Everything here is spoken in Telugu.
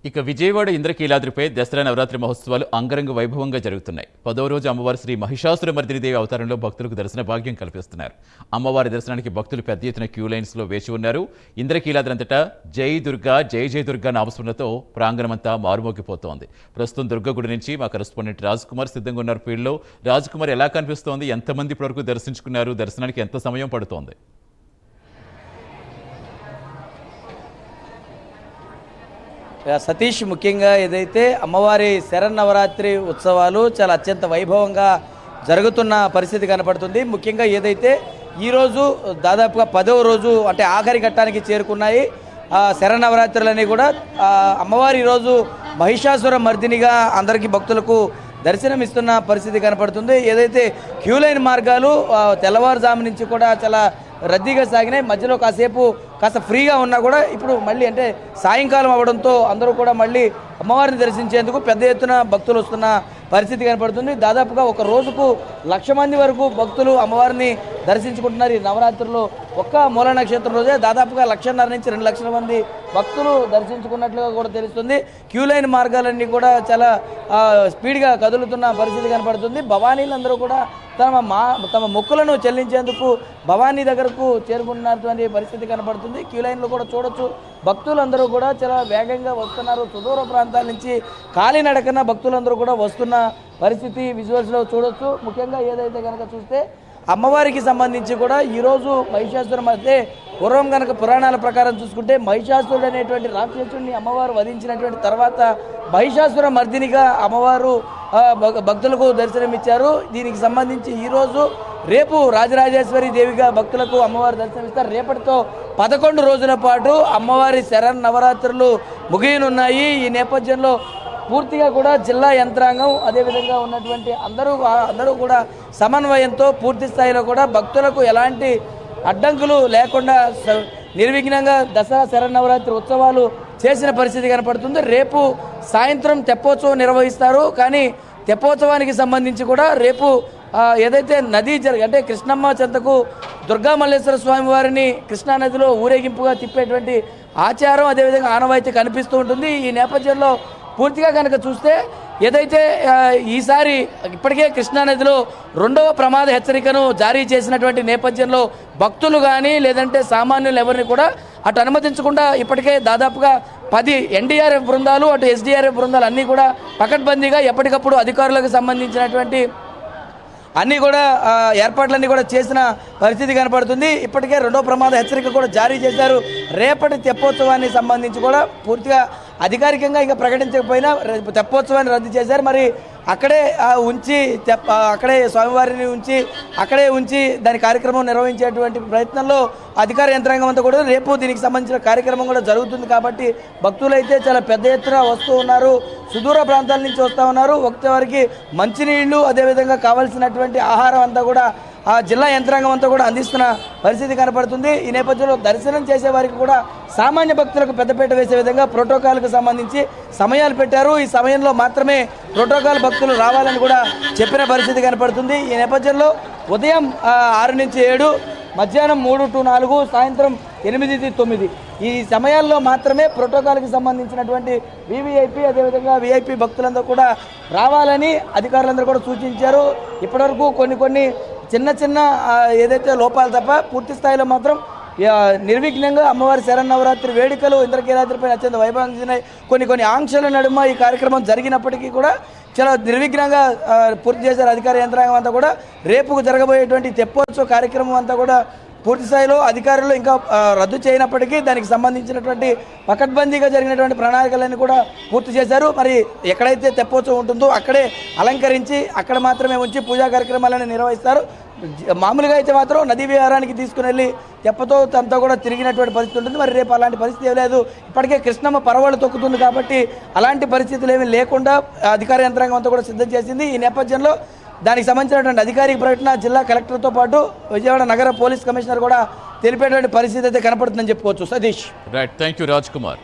ఇక విజయవాడ ఇంద్రకీలాద్రిపై దసరా నవరాత్రి మహోత్సవాలు అంగరంగ వైభవంగా జరుగుతున్నాయి. 10వ రోజు అమ్మవారి శ్రీ మహిషాసురమర్దినిదేవి అవతారంలో భక్తులకు దర్శన భాగ్యం కల్పిస్తున్నారు. అమ్మవారి దర్శనానికి భక్తులు పెద్ద ఎత్తున క్యూ లైన్స్ లో వేచి ఉన్నారు. ఇంద్రకీలాద్రి అంతటా జై దుర్గా జై జై దుర్గా నామస్మరణతో ప్రాంగణమంతా మారుమోగిపోతోంది. ప్రస్తుతం దుర్గ గుడి నుంచి మా కరెస్పాండెంట్ రాజ్ కుమార్ సిద్ధంగా ఉన్నారు ఫీల్డ్లో. రాజ్ కుమార్, ఎలా కనిపిస్తోంది? ఎంతమంది ఇప్పటివరకు దర్శించుకున్నారు? దర్శనానికి ఎంత సమయం పడుతోంది? సతీష్, ముఖ్యంగా ఏదైతే అమ్మవారి శరన్నవరాత్రి ఉత్సవాలు చాలా అత్యంత వైభవంగా జరుగుతున్న పరిస్థితి కనపడుతుంది. ముఖ్యంగా ఏదైతే ఈరోజు దాదాపుగా 10వ రోజు అంటే ఆఖరి ఘట్టానికి చేరుకున్నాయి శరన్నవరాత్రులన్నీ కూడా. అమ్మవారి ఈరోజు మహిషాసుర మర్దినిగా అందరికీ భక్తులకు దర్శనమిస్తున్న పరిస్థితి కనపడుతుంది. ఏదైతే క్యూ లైన్ మార్గాలు తెల్లవారుజాము నుంచి కూడా చాలా రద్దీగా సాగినాయి. మధ్యలో కాస్త ఫ్రీగా ఉన్నా కూడా ఇప్పుడు మళ్ళీ అంటే సాయంకాలం అవ్వడంతో అందరూ కూడా మళ్ళీ అమ్మవారిని దర్శించేందుకు పెద్ద ఎత్తున భక్తులు వస్తున్న పరిస్థితి కనపడుతుంది. దాదాపుగా ఒక రోజుకు 1,00,000 మంది వరకు భక్తులు అమ్మవారిని దర్శించుకుంటున్నారు. ఈ నవరాత్రుల్లో ఒక్క మూల నక్షత్రం రోజే దాదాపుగా 1,50,000 నుంచి 2,00,000 మంది భక్తులు దర్శించుకున్నట్లుగా కూడా తెలుస్తుంది. క్యూ లైన్ మార్గాలన్నీ కూడా చాలా స్పీడ్గా కదులుతున్న పరిస్థితి కనపడుతుంది. భవానీలందరూ కూడా తమ మొక్కులను చెల్లించేందుకు భవానీ దగ్గరకు చేరుకున్నటువంటి పరిస్థితి కనపడుతుంది. క్యూ లైన్లో కూడా చూడొచ్చు, భక్తులందరూ కూడా చాలా వేగంగా వస్తున్నారు. సుదూర ప్రాంతాల నుంచి కాలినడకన భక్తులందరూ కూడా వస్తున్న పరిస్థితి విజువల్స్లో చూడొచ్చు. ముఖ్యంగా ఏదైతే కనుక చూస్తే అమ్మవారికి సంబంధించి కూడా ఈరోజు మహిషాసురం అయితే పూర్వం కనుక పురాణాల ప్రకారం చూసుకుంటే మహిషాసురుడు అనేటువంటి రాక్షసుడిని అమ్మవారు వధించినటువంటి తర్వాత మహిషాసుర మర్దినిగా అమ్మవారు భక్తులకు దర్శనమిచ్చారు. దీనికి సంబంధించి ఈరోజు రేపు రాజరాజేశ్వరి దేవిగా భక్తులకు అమ్మవారు దర్శనమిస్తారు. రేపటితో 11 రోజుల పాటు అమ్మవారి శరన్నవరాత్రులు ముగియనున్నాయి. ఈ నేపథ్యంలో పూర్తిగా కూడా జిల్లా యంత్రాంగం అదేవిధంగా ఉన్నటువంటి అందరూ కూడా సమన్వయంతో పూర్తి స్థాయిలో కూడా భక్తులకు ఎలాంటి అడ్డంకులు లేకుండా నిర్విఘ్నంగా దసరా శరన్నవరాత్రి ఉత్సవాలు చేసిన పరిస్థితి కనపడుతుంది. రేపు సాయంత్రం తెప్పోత్సవం నిర్వహిస్తారు. కానీ తెప్పోత్సవానికి సంబంధించి కూడా రేపు ఏదైతే నదీ అంటే కృష్ణమ్మ చెంతకు దుర్గా మల్లేశ్వర స్వామి వారిని కృష్ణానదిలో ఊరేగింపుగా తిప్పేటువంటి ఆచారం అదేవిధంగా ఆనవాయితీ కనిపిస్తూ ఉంటుంది. ఈ నేపథ్యంలో పూర్తిగా కనుక చూస్తే ఏదైతే ఈసారి ఇప్పటికే కృష్ణానదిలో 2వ ప్రమాద హెచ్చరికను జారీ చేసినటువంటి నేపథ్యంలో భక్తులు కానీ లేదంటే సామాన్యులు ఎవరిని కూడా అటు అనుమతించకుండా ఇప్పటికే దాదాపుగా 10 ఎన్డీఆర్ఎఫ్ బృందాలు అటు ఎస్డీఆర్ఎఫ్ బృందాలు అన్నీ కూడా పకడ్బందీగా ఎప్పటికప్పుడు అధికారులకు సంబంధించినటువంటి అన్నీ కూడా ఏర్పాట్లన్నీ కూడా చేసిన పరిస్థితి కనపడుతుంది. ఇప్పటికే 2వ ప్రమాద హెచ్చరిక కూడా జారీ చేశారు. రేపటి తెప్పోత్సవాన్ని సంబంధించి కూడా పూర్తిగా అధికారికంగా ఇంకా ప్రకటించకపోయినా తెప్పోత్సవాన్ని రద్దు చేశారు. మరి అక్కడే అక్కడే స్వామివారిని అక్కడే ఉంచి దాని కార్యక్రమం నిర్వహించేటువంటి ప్రయత్నంలో అధికార యంత్రాంగం అంతా కూడా రేపు దీనికి సంబంధించిన కార్యక్రమం కూడా జరుగుతుంది. కాబట్టి భక్తులైతే చాలా పెద్ద ఎత్తున వస్తూ ఉన్నారు. సుదూర ప్రాంతాల నుంచి వస్తూ ఉన్నారు. వారికి మంచినీళ్లు అదేవిధంగా కావాల్సినటువంటి ఆహారం అంతా కూడా ఆ జిల్లా యంత్రాంగం అంతా కూడా అందిస్తున్న పరిస్థితి కనపడుతుంది. ఈ నేపథ్యంలో దర్శనం చేసే వారికి కూడా సామాన్య భక్తులకు పెద్దపీట వేసే విధంగా ప్రోటోకాల్కు సంబంధించి సమయాలు పెట్టారు. ఈ సమయంలో మాత్రమే ప్రోటోకాల్ భక్తులు రావాలని కూడా చెప్పిన పరిస్థితి కనపడుతుంది. ఈ నేపథ్యంలో ఉదయం 6 నుంచి 7, మధ్యాహ్నం 3 to 4, సాయంత్రం 8 to 9 ఈ సమయాల్లో మాత్రమే ప్రోటోకాల్కి సంబంధించినటువంటి వివిఐపి అదేవిధంగా విఐపి భక్తులందరూ కూడా రావాలని అధికారులందరూ కూడా సూచించారు. ఇప్పటివరకు కొన్ని చిన్న ఏదైతే లోపాలు తప్ప పూర్తి స్థాయిలో మాత్రం నిర్విఘ్నంగా అమ్మవారి శరన్నవరాత్రి వేడుకలు ఇంద్రకీలాద్రిపై అత్యంత వైభవంగా జరిగినాయి. కొన్ని ఆంక్షల నడుమ ఈ కార్యక్రమం జరిగినప్పటికీ కూడా చాలా నిర్విఘ్నంగా పూర్తి చేశారు అధికార యంత్రాంగం అంతా కూడా. రేపు జరగబోయేటువంటి తెప్పోత్సవ కార్యక్రమం అంతా కూడా పూర్తి స్థాయిలో అధికారులు ఇంకా రద్దు చేయనప్పటికీ దానికి సంబంధించినటువంటి పకడ్బందీగా జరిగినటువంటి ప్రణాళికలన్నీ కూడా పూర్తి చేశారు. మరి ఎక్కడైతే తెప్పోత్సవం ఉంటుందో అక్కడే అలంకరించి అక్కడ మాత్రమే ఉంచి పూజా కార్యక్రమాలను నిర్వహిస్తారు. మామూలుగా అయితే మాత్రం నదీ విహారానికి తీసుకుని వెళ్ళి తెప్పతో తనతో కూడా తిరిగినటువంటి పరిస్థితి ఉంటుంది. మరి రేపు అలాంటి పరిస్థితి ఏం లేదు. ఇప్పటికే కృష్ణమ్మ పరవళ్ళు తొక్కుతుంది కాబట్టి అలాంటి పరిస్థితులు ఏమీ లేకుండా అధికార యంత్రాంగం అంతా కూడా సిద్ధం చేసింది. ఈ నేపథ్యంలో దానికి సంబంధించినటువంటి అధికారిక ప్రకటన జిల్లా కలెక్టర్తో పాటు విజయవాడ నగర పోలీస్ కమిషనర్ కూడా తెలిపేటువంటి పరిస్థితి అయితే కనపడుతుందని చెప్పుకోవచ్చు. Satish. Right, thank you Raj Kumar.